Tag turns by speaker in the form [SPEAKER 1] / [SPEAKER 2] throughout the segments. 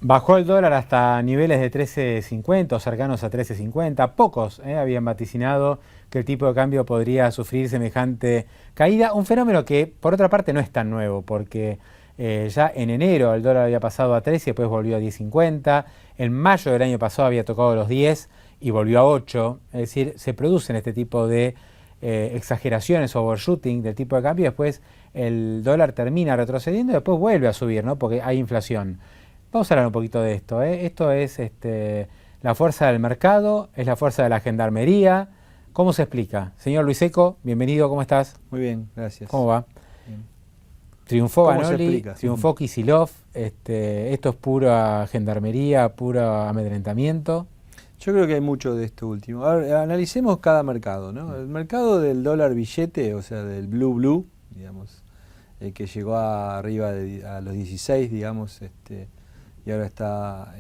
[SPEAKER 1] Bajó el dólar hasta niveles de 13.50 o cercanos a 13.50. Pocos habían vaticinado que el tipo de cambio podría sufrir semejante caída. Un fenómeno que, por otra parte, no es tan nuevo, porque ya en enero el dólar había pasado a 13 y después volvió a 10.50. En mayo del año pasado había tocado los 10 y volvió a 8. Es decir, se producen este tipo de exageraciones, overshooting del tipo de cambio, y después el dólar termina retrocediendo y después vuelve a subir, ¿no? Porque hay inflación. Vamos a hablar un poquito de esto. Esto es la fuerza del mercado, es la fuerza de la gendarmería. ¿Cómo se explica? Señor Luiseco, bienvenido, ¿cómo estás?
[SPEAKER 2] Muy bien, gracias.
[SPEAKER 1] ¿Cómo va?
[SPEAKER 2] Bien.
[SPEAKER 1] Triunfó Banoli, triunfó Kicillof. Esto es pura gendarmería, puro amedrentamiento.
[SPEAKER 2] Yo creo que hay mucho de esto último. A ver, analicemos cada mercado, ¿no? El mercado del dólar billete, o sea, del blue, digamos, que llegó arriba a los 16, digamos, y ahora está,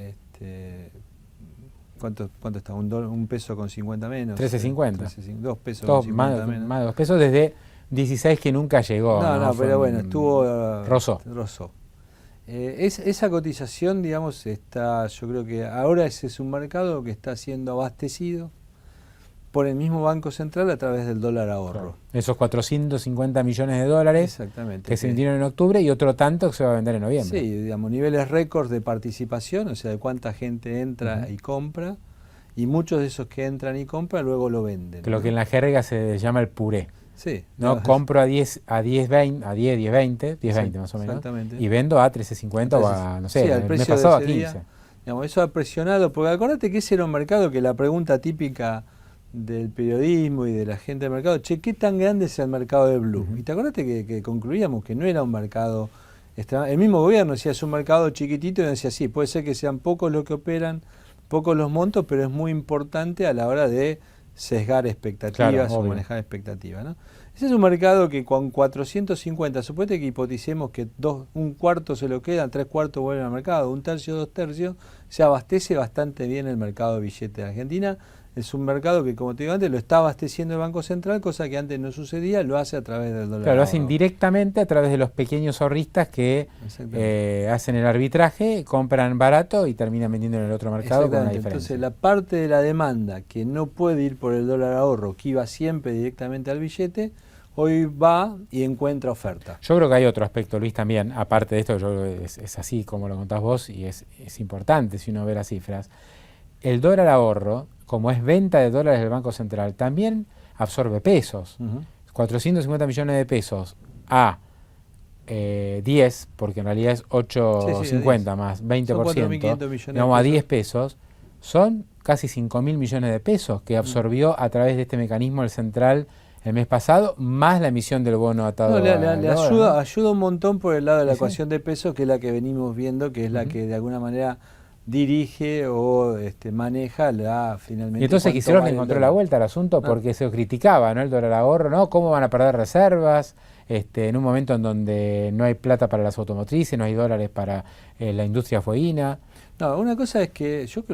[SPEAKER 2] ¿cuánto está? Un peso con 50 menos.
[SPEAKER 1] 13.50.
[SPEAKER 2] 2 pesos con 50 menos.
[SPEAKER 1] Más de 2 pesos desde 16 que nunca llegó.
[SPEAKER 2] No, pero bueno,
[SPEAKER 1] rozó.
[SPEAKER 2] Esa cotización, digamos, yo creo que ahora ese es un mercado que está siendo abastecido por el mismo Banco Central a través del dólar ahorro.
[SPEAKER 1] Claro. Esos 450 millones de dólares que se vendieron en octubre y otro tanto que se va a vender en noviembre.
[SPEAKER 2] Sí, digamos, niveles récords de participación, o sea, de cuánta gente entra y compra, y muchos de esos que entran y compran luego lo venden.
[SPEAKER 1] Que lo que en la jerga se llama el puré.
[SPEAKER 2] Sí.
[SPEAKER 1] ¿No? Compro a 10, 20 más o menos, y vendo a 13.50 o a, no sé,
[SPEAKER 2] sí, al
[SPEAKER 1] el
[SPEAKER 2] precio
[SPEAKER 1] mes pasado a
[SPEAKER 2] de
[SPEAKER 1] 15.
[SPEAKER 2] Día, digamos, eso ha presionado, porque acordate que ese era un mercado que la pregunta típica del periodismo y de la gente del mercado, che, ¿qué tan grande es el mercado de blue? Y te acordate que concluíamos que no era un mercado, el mismo gobierno decía es un mercado chiquitito y decía sí, puede ser que sean pocos los que operan, pocos los montos, pero es muy importante a la hora de sesgar expectativas o manejar expectativas, ¿no? Ese es un mercado que con 450, suponete que hipoticemos que un cuarto se lo quedan, 3/4 vuelven al mercado, 1/3, 2/3, se abastece bastante bien el mercado de billete de Argentina. Es un mercado que, como te digo antes, lo está abasteciendo el Banco Central, cosa que antes no sucedía, lo hace a través del dólar.
[SPEAKER 1] Claro, lo hace indirectamente a través de los pequeños ahorristas que hacen el arbitraje, compran barato y terminan vendiendo en el otro mercado con una diferencia.
[SPEAKER 2] Entonces, la parte de la demanda que no puede ir por el dólar ahorro, que iba siempre directamente al billete, hoy va y encuentra oferta.
[SPEAKER 1] Yo creo que hay otro aspecto, Luis, también, aparte de esto, yo creo que es así como lo contás vos y es importante si uno ve las cifras. El dólar ahorro, como es venta de dólares del Banco Central, también absorbe pesos. 450 millones de pesos a 10, porque en realidad es 8.50 más 20%, digamos a 10 pesos, son casi 5.000 millones de pesos que absorbió a través de este mecanismo el Central el mes pasado, más la emisión del bono atado
[SPEAKER 2] le ayuda un montón por el lado de la ecuación de pesos, que es la que venimos viendo, que es la que de alguna manera dirige o maneja finalmente.
[SPEAKER 1] Y entonces Kicillof le encontró la vuelta al asunto porque se criticaba, ¿no? El dólar ahorro, ¿no? ¿Cómo van a perder reservas? En un momento en donde no hay plata para las automotrices, no hay dólares para la industria fueguina.
[SPEAKER 2] No, una cosa es que yo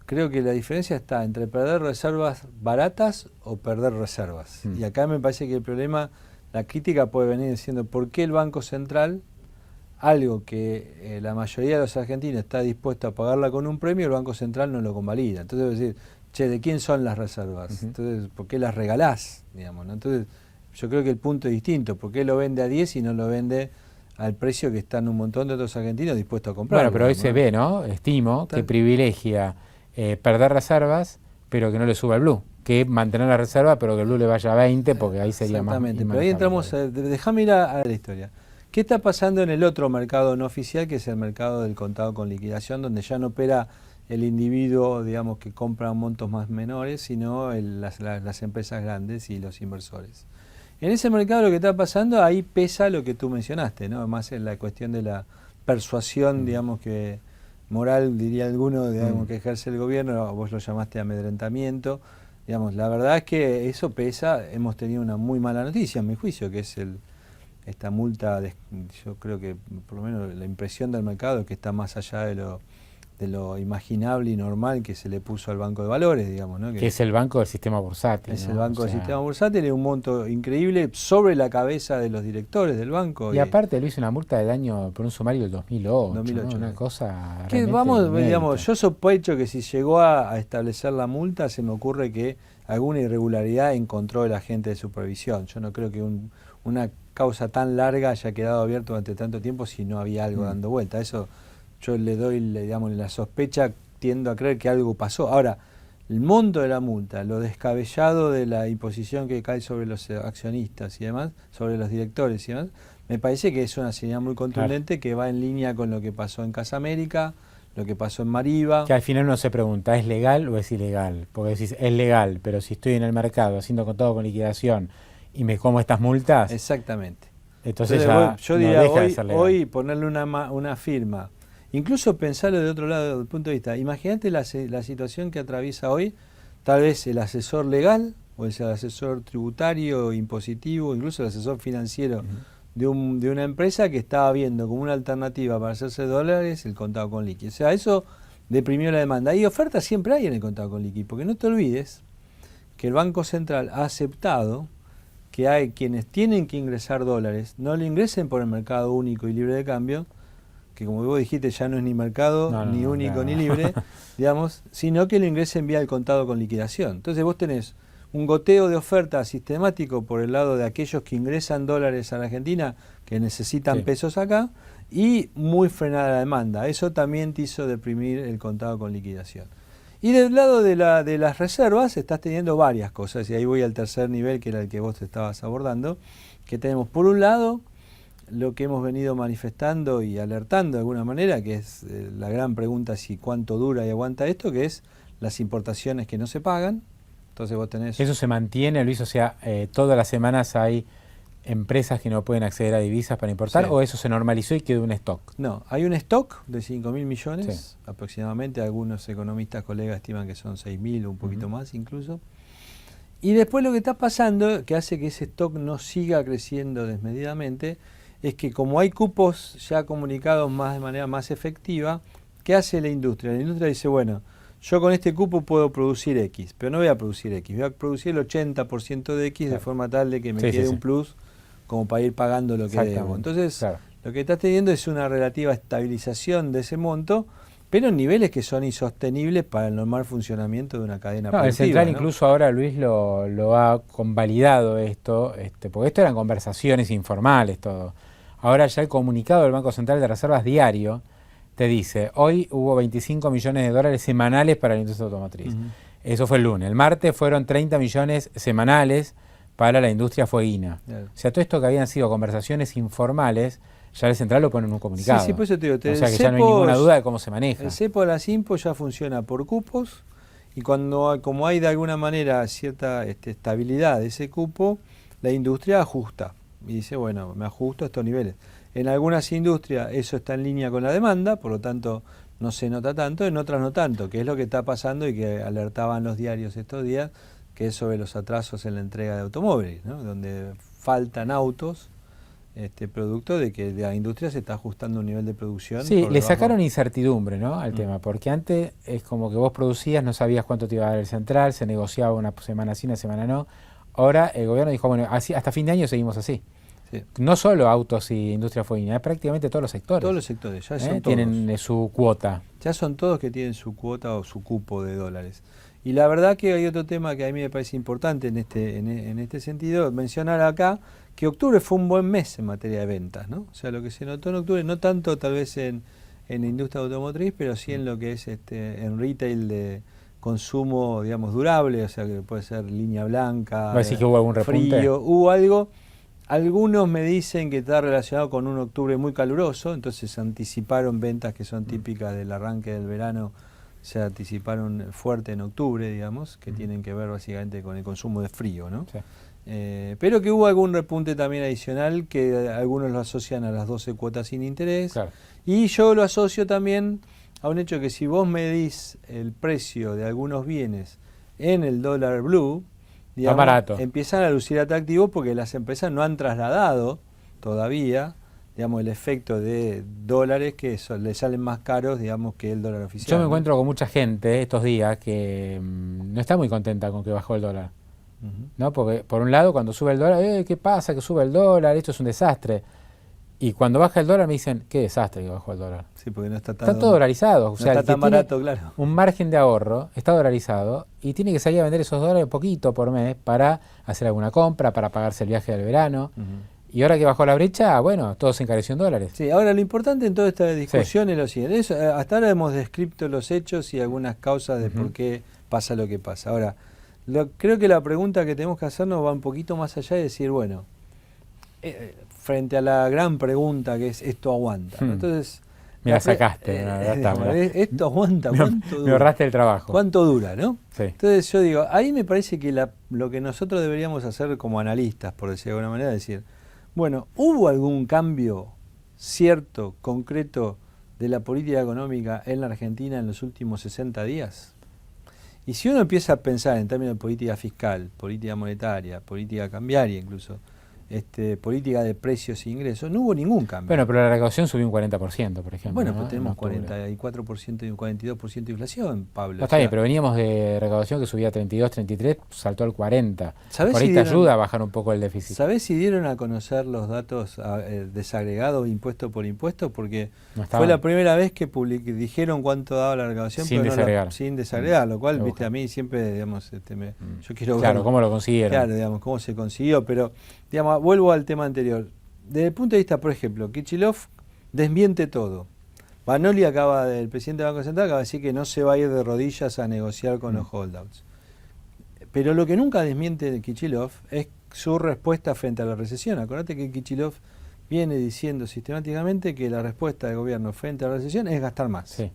[SPEAKER 2] creo que la diferencia está entre perder reservas baratas o perder reservas. Y acá me parece que el problema, la crítica puede venir diciendo por qué el Banco Central, algo que la mayoría de los argentinos está dispuesto a pagarla con un premio, el Banco Central no lo convalida. Entonces decir, che, ¿de quién son las reservas? Entonces, ¿por qué las regalás? Digamos, ¿no? Entonces, yo creo que el punto es distinto. ¿Por qué lo vende a 10 y no lo vende al precio que están un montón de otros argentinos dispuestos a comprar?
[SPEAKER 1] Bueno, pero hoy se ve, ¿no? Estimo que privilegia perder reservas, pero que no le suba el blue. Que mantener la reserva, pero que el blue le vaya a 20, porque ahí sería más.
[SPEAKER 2] Exactamente, pero ahí entramos, déjame ir a la historia. ¿Qué está pasando en el otro mercado no oficial, que es el mercado del contado con liquidación, donde ya no opera el individuo, digamos, que compra montos más menores, sino las empresas grandes y los inversores? En ese mercado lo que está pasando, ahí pesa lo que tú mencionaste, ¿no? Más en la cuestión de la persuasión, digamos, que moral, diría alguno, digamos, que ejerce el gobierno, vos lo llamaste amedrentamiento. Digamos, la verdad es que eso pesa. Hemos tenido una muy mala noticia, en mi juicio, que es esta multa, yo creo que por lo menos la impresión del mercado es que está más allá de de lo imaginable y normal que se le puso al Banco de Valores, digamos, ¿no?
[SPEAKER 1] Que es el banco del sistema bursátil.
[SPEAKER 2] Es
[SPEAKER 1] ¿no?
[SPEAKER 2] el banco
[SPEAKER 1] O
[SPEAKER 2] del
[SPEAKER 1] sea,
[SPEAKER 2] sistema bursátil, es un monto increíble sobre la cabeza de los directores del banco.
[SPEAKER 1] y aparte Luis, una multa de daño por un sumario del 2008,
[SPEAKER 2] 2008,
[SPEAKER 1] ¿no? Una
[SPEAKER 2] sí.
[SPEAKER 1] cosa
[SPEAKER 2] Que
[SPEAKER 1] realmente
[SPEAKER 2] vamos,
[SPEAKER 1] inédita.
[SPEAKER 2] digamos, yo sospecho que si llegó a establecer la multa, se me ocurre que alguna irregularidad encontró el agente de supervisión. Yo no creo que una causa tan larga haya quedado abierta durante tanto tiempo si no había algo dando vuelta. Eso yo le doy, digamos, la sospecha, tiendo a creer que algo pasó. Ahora, el monto de la multa, lo descabellado de la imposición que cae sobre los accionistas y demás, sobre los directores y demás, me parece que es una señal muy contundente que va en línea con lo que pasó en Casa América, lo que pasó en Mariva.
[SPEAKER 1] Que al final uno se pregunta, ¿es legal o es ilegal? Porque decís, es legal, pero si estoy en el mercado haciendo contado con liquidación y me como estas multas,
[SPEAKER 2] Exactamente.
[SPEAKER 1] entonces ya
[SPEAKER 2] yo
[SPEAKER 1] no
[SPEAKER 2] diría,
[SPEAKER 1] deja de ser legal.
[SPEAKER 2] hoy ponerle una firma, incluso pensarlo de otro lado, desde el punto de vista, imagínate la situación que atraviesa hoy, tal vez el asesor legal, o el asesor tributario, impositivo, incluso el asesor financiero de una empresa que estaba viendo como una alternativa para hacerse dólares el contado con liqui. O sea, eso deprimió la demanda. Y ofertas siempre hay en el contado con liqui, porque no te olvides que el Banco Central ha aceptado que hay quienes tienen que ingresar dólares, no lo ingresen por el mercado único y libre de cambio, que como vos dijiste ya no es ni mercado, ni único, ni libre, digamos, sino que lo ingresen vía el contado con liquidación. Entonces vos tenés un goteo de oferta sistemático por el lado de aquellos que ingresan dólares a la Argentina, que necesitan pesos acá, y muy frenada la demanda. Eso también te hizo deprimir el contado con liquidación. Y del lado de las reservas estás teniendo varias cosas, y ahí voy al tercer nivel, que era el que vos te estabas abordando, que tenemos por un lado lo que hemos venido manifestando y alertando de alguna manera, que es la gran pregunta si cuánto dura y aguanta esto, que es las importaciones que no se pagan. Entonces vos tenés...
[SPEAKER 1] ¿Eso se mantiene, Luis? O sea, todas las semanas hay empresas que no pueden acceder a divisas para importar, ¿o eso se normalizó y quedó un stock?
[SPEAKER 2] No, hay un stock de 5.000 millones aproximadamente, algunos economistas, colegas estiman que son 6.000 o un poquito más incluso. Y después lo que está pasando, que hace que ese stock no siga creciendo desmedidamente, es que como hay cupos ya comunicados de manera más efectiva, ¿qué hace la industria? La industria dice, bueno, yo con este cupo puedo producir X, pero no voy a producir X, voy a producir el 80% de X de forma tal de que me quede un plus como para ir pagando lo que debo. Entonces, lo que estás teniendo es una relativa estabilización de ese monto, pero en niveles que son insostenibles para el normal funcionamiento de una cadena productiva.
[SPEAKER 1] El Central incluso ahora, Luis, lo ha convalidado esto, porque esto eran conversaciones informales todo. Ahora ya el comunicado del Banco Central de Reservas diario te dice, hoy hubo 25 millones de dólares semanales para la industria automotriz. Eso fue el lunes. El martes fueron 30 millones semanales para la industria fueguina. O sea, todo esto que habían sido conversaciones informales, ya el Central lo pone en un comunicado.
[SPEAKER 2] Sí, por eso te digo.
[SPEAKER 1] O sea que ya no hay ninguna duda de cómo se maneja.
[SPEAKER 2] El cepo de la Simpo ya funciona por cupos, y como hay de alguna manera cierta estabilidad de ese cupo, la industria ajusta. Y dice, bueno, me ajusto a estos niveles. En algunas industrias eso está en línea con la demanda, por lo tanto no se nota tanto, en otras no tanto, que es lo que está pasando y que alertaban los diarios estos días, que es sobre los atrasos en la entrega de automóviles, ¿no? Donde faltan autos, producto de que la industria se está ajustando a un nivel de producción.
[SPEAKER 1] Sí, le sacaron incertidumbre, ¿no?, al tema, porque antes es como que vos producías, no sabías cuánto te iba a dar el Central, se negociaba una semana sí, una semana no. Ahora el gobierno dijo, bueno, así hasta fin de año seguimos así. Sí. No solo autos y industria fueguina, prácticamente todos los sectores.
[SPEAKER 2] Todos los sectores, ya son
[SPEAKER 1] tienen
[SPEAKER 2] todos.
[SPEAKER 1] Su cuota.
[SPEAKER 2] Ya son todos que tienen su cuota o su cupo de dólares. Y la verdad que hay otro tema que a mí me parece importante en este sentido, mencionar acá que octubre fue un buen mes en materia de ventas, ¿no? O sea, lo que se notó en octubre, no tanto tal vez en la industria automotriz, pero sí en lo que es en retail de consumo, digamos, durable, o sea, que puede ser línea blanca,
[SPEAKER 1] ¿Va a decir que hubo algún repunte?
[SPEAKER 2] Frío, hubo algo. Algunos me dicen que está relacionado con un octubre muy caluroso, entonces anticiparon ventas que son típicas del arranque del verano, se anticiparon fuerte en octubre, digamos, que tienen que ver básicamente con el consumo de frío, ¿no? Sí. Pero que hubo algún repunte también adicional que algunos lo asocian a las 12 cuotas sin interés. Claro. Y yo lo asocio también a un hecho que si vos medís el precio de algunos bienes en el dólar blue, digamos, empiezan a lucir atractivos porque las empresas no han trasladado todavía, digamos, el efecto de dólares que le salen más caros, digamos, que el dólar oficial.
[SPEAKER 1] Yo me encuentro con mucha gente estos días que no está muy contenta con que bajó el dólar. ¿No? Porque por un lado cuando sube el dólar, ¿qué pasa que sube el dólar? Esto es un desastre. Y cuando baja el dólar me dicen, qué desastre que bajó el dólar.
[SPEAKER 2] Sí, porque no está tan...
[SPEAKER 1] Están todos dolarizados. O sea,
[SPEAKER 2] no está tan barato, claro.
[SPEAKER 1] Un margen de ahorro, está dolarizado y tiene que salir a vender esos dólares poquito por mes para hacer alguna compra, para pagarse el viaje del verano. Y ahora que bajó la brecha, bueno, todo se encareció en dólares.
[SPEAKER 2] Sí, ahora lo importante en toda esta discusión es lo siguiente. Hasta ahora hemos descrito los hechos y algunas causas de por qué pasa lo que pasa. Ahora, creo que la pregunta que tenemos que hacernos va un poquito más allá y decir, bueno, frente a la gran pregunta que es, ¿esto aguanta? Entonces,
[SPEAKER 1] me la sacaste.
[SPEAKER 2] ¿Esto aguanta? ¿Cuánto dura?
[SPEAKER 1] Me ahorraste el trabajo.
[SPEAKER 2] ¿Cuánto dura, no?
[SPEAKER 1] Sí.
[SPEAKER 2] Entonces yo digo, ahí me parece que lo que nosotros deberíamos hacer como analistas, por decir de alguna manera, es decir, bueno, ¿hubo algún cambio cierto, concreto, de la política económica en la Argentina en los últimos 60 días? Y si uno empieza a pensar en términos de política fiscal, política monetaria, política cambiaria incluso, política de precios e ingresos, no hubo ningún cambio.
[SPEAKER 1] Bueno, pero la recaudación subió un 40%, por ejemplo.
[SPEAKER 2] Bueno,
[SPEAKER 1] ¿no?
[SPEAKER 2] pues tenemos 44% y un 42% de inflación, Pablo.
[SPEAKER 1] No, está bien, pero veníamos de recaudación que subía 32, 33, saltó al 40.
[SPEAKER 2] ¿Sabés
[SPEAKER 1] por ahí te ayuda a bajar un poco el déficit.
[SPEAKER 2] ¿Sabés si dieron a conocer los datos desagregados impuesto por impuesto? Porque fue la primera vez que dijeron cuánto daba la recaudación,
[SPEAKER 1] sin
[SPEAKER 2] pero
[SPEAKER 1] desagregar.
[SPEAKER 2] Sin desagregar, lo cual, viste, a mí siempre, digamos, yo quiero ver.
[SPEAKER 1] Claro, ¿cómo lo consiguieron?
[SPEAKER 2] Claro, digamos, cómo se consiguió, pero, digamos, vuelvo al tema anterior. Desde el punto de vista, por ejemplo, Kicillof desmiente todo. Vanoli el presidente del Banco Central, acaba de decir que no se va a ir de rodillas a negociar con los holdouts. Pero lo que nunca desmiente Kicillof es su respuesta frente a la recesión. Acordate que Kicillof viene diciendo sistemáticamente que la respuesta del gobierno frente a la recesión es gastar más.
[SPEAKER 1] Sí.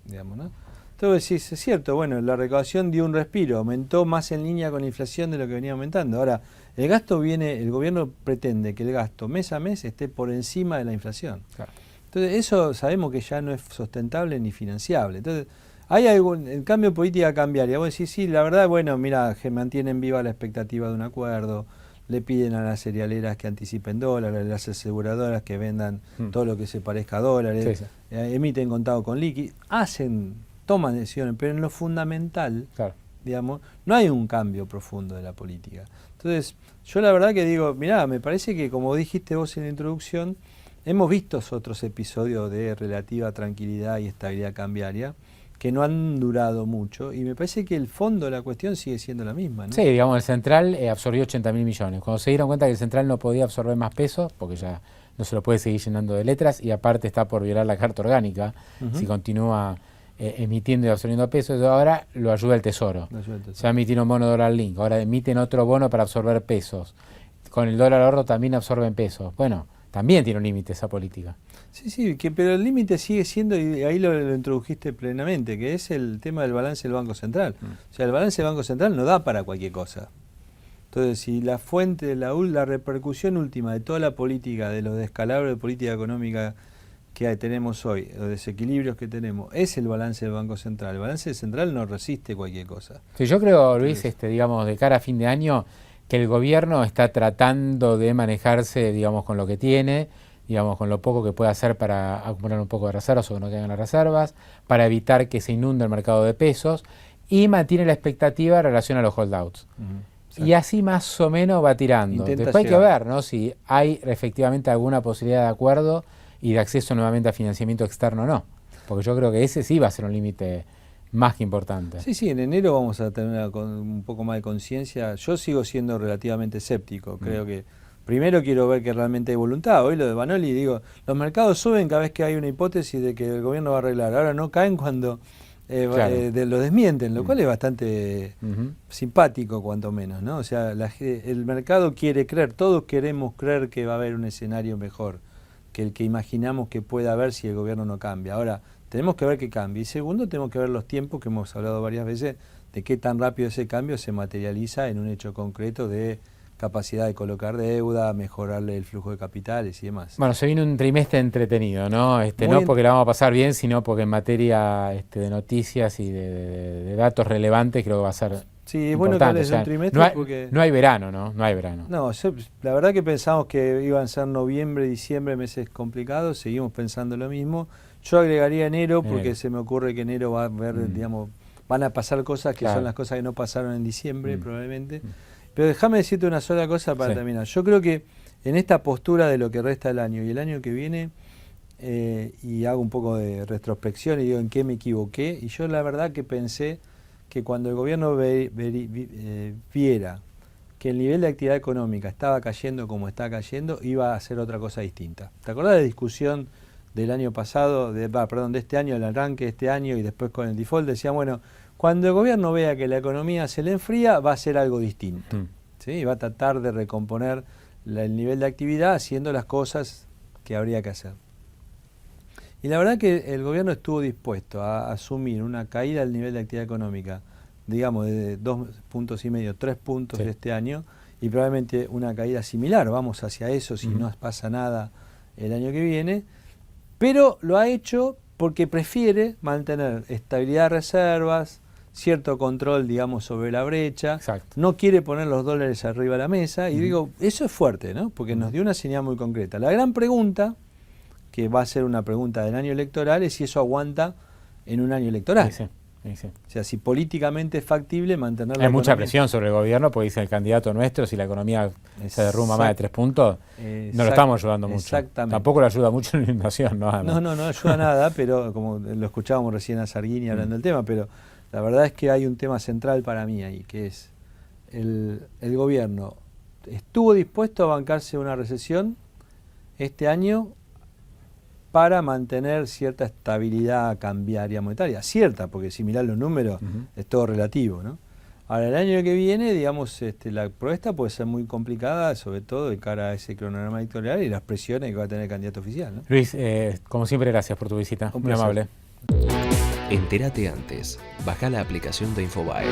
[SPEAKER 2] Digamos, ¿no? Entonces decís, es cierto, bueno, la recaudación dio un respiro, aumentó más en línea con la inflación de lo que venía aumentando. Ahora, el gobierno pretende que el gasto mes a mes esté por encima de la inflación.
[SPEAKER 1] Claro.
[SPEAKER 2] Entonces, eso sabemos que ya no es sustentable ni financiable. Entonces, hay el cambio de política cambiaria. Vos decís, sí, la verdad, bueno, mira, que mantienen viva la expectativa de un acuerdo, le piden a las cerealeras que anticipen dólares, a las aseguradoras que vendan todo lo que se parezca a dólares, emiten contado con liqui, toman decisiones, pero en lo fundamental, digamos, no hay un cambio profundo de la política. Entonces, yo la verdad que digo, mirá, me parece que como dijiste vos en la introducción, hemos visto otros episodios de relativa tranquilidad y estabilidad cambiaria que no han durado mucho y me parece que el fondo de la cuestión sigue siendo la misma, ¿no?
[SPEAKER 1] Sí, digamos, el Central absorbió 80.000 millones. Cuando se dieron cuenta que el Central no podía absorber más pesos, porque ya no se lo puede seguir llenando de letras y aparte está por violar la Carta Orgánica, si continúa emitiendo y absorbiendo pesos, ahora lo ayuda el Tesoro. Se va a emitir un bono dólar link, ahora emiten otro bono para absorber pesos. Con el dólar ahorro también absorben pesos. Bueno, también tiene un límite esa política.
[SPEAKER 2] Sí, pero el límite sigue siendo, y ahí lo introdujiste plenamente, que es el tema del balance del Banco Central. O sea, el balance del Banco Central no da para cualquier cosa. Entonces, si la fuente, la repercusión última de toda la política, de los descalabros de política económica que tenemos hoy, los desequilibrios que tenemos, es el balance del Banco Central. El balance central no resiste cualquier cosa.
[SPEAKER 1] Sí, yo creo, Luis, digamos, de cara a fin de año, que el gobierno está tratando de manejarse, digamos, con lo que tiene, digamos, con lo poco que puede hacer para acumular un poco de reservas o que no caigan las reservas, para evitar que se inunde el mercado de pesos y mantiene la expectativa en relación a los holdouts. Y así más o menos va tirando. Después hay que ver, ¿no?, si hay efectivamente alguna posibilidad de acuerdo y de acceso nuevamente a financiamiento externo o no. Porque yo creo que ese sí va a ser un límite más que importante.
[SPEAKER 2] Sí, en enero vamos a tener un poco más de conciencia. Yo sigo siendo relativamente escéptico. Creo que primero quiero ver que realmente hay voluntad. Hoy lo de Vanoli, digo, los mercados suben cada vez que hay una hipótesis de que el gobierno va a arreglar. Ahora no caen cuando lo desmienten, lo cual es bastante simpático cuanto menos, ¿no? O sea, el mercado quiere creer, todos queremos creer que va a haber un escenario mejor que el que imaginamos que pueda haber si el gobierno no cambia. Ahora, tenemos que ver que cambie. Y segundo, tenemos que ver los tiempos, que hemos hablado varias veces, de qué tan rápido ese cambio se materializa en un hecho concreto de capacidad de colocar deuda, mejorarle el flujo de capitales y demás.
[SPEAKER 1] Bueno, se viene un trimestre entretenido, ¿no? No porque la vamos a pasar bien, sino porque en materia de noticias y de datos relevantes creo que va a ser
[SPEAKER 2] Sí, es bueno que hables de un trimestre porque...
[SPEAKER 1] No hay verano, ¿no? No hay verano.
[SPEAKER 2] No, la verdad que pensamos que iban a ser noviembre, diciembre, meses complicados, seguimos pensando lo mismo. Yo agregaría enero porque se me ocurre que enero va a haber, digamos, van a pasar cosas que son las cosas que no pasaron en diciembre probablemente. Pero déjame decirte una sola cosa para terminar. Yo creo que en esta postura de lo que resta del año y el año que viene, y hago un poco de retrospección y digo en qué me equivoqué, y yo la verdad que pensé que cuando el gobierno viera que el nivel de actividad económica estaba cayendo como está cayendo, iba a hacer otra cosa distinta. ¿Te acordás de la discusión del año pasado, de este año, el arranque de este año y después con el default? Decían, bueno, cuando el gobierno vea que la economía se le enfría, va a hacer algo distinto. ¿Sí? Va a tratar de recomponer el nivel de actividad haciendo las cosas que habría que hacer. Y la verdad que el gobierno estuvo dispuesto a asumir una caída del nivel de actividad económica, digamos, de 2,5 puntos, 3 puntos de este año, y probablemente una caída similar, vamos hacia eso si no pasa nada el año que viene, pero lo ha hecho porque prefiere mantener estabilidad de reservas, cierto control, digamos, sobre la brecha, no quiere poner los dólares arriba de la mesa, y digo, eso es fuerte, ¿no? Porque nos dio una señal muy concreta. La gran pregunta, que va a ser una pregunta del año electoral, es si eso aguanta en un año electoral. O sea, si políticamente es factible mantener la
[SPEAKER 1] economía. Hay mucha presión sobre el gobierno, porque dice el candidato nuestro, si la economía se derrumba más de 3 puntos, no lo estamos ayudando mucho. Tampoco lo ayuda mucho en la inversión, ¿no?
[SPEAKER 2] No ayuda nada, pero como lo escuchábamos recién a Zarghini hablando del tema, pero la verdad es que hay un tema central para mí ahí, que es el gobierno estuvo dispuesto a bancarse una recesión este año para mantener cierta estabilidad cambiaria monetaria, cierta, porque si mirás los números es todo relativo, ¿no? Ahora, el año que viene, digamos, la propuesta puede ser muy complicada, sobre todo de cara a ese cronograma electoral y las presiones que va a tener el candidato oficial, ¿no?
[SPEAKER 1] Luis, como siempre, gracias por tu visita, muy amable.
[SPEAKER 3] Entérate antes, baja la aplicación de Infobae.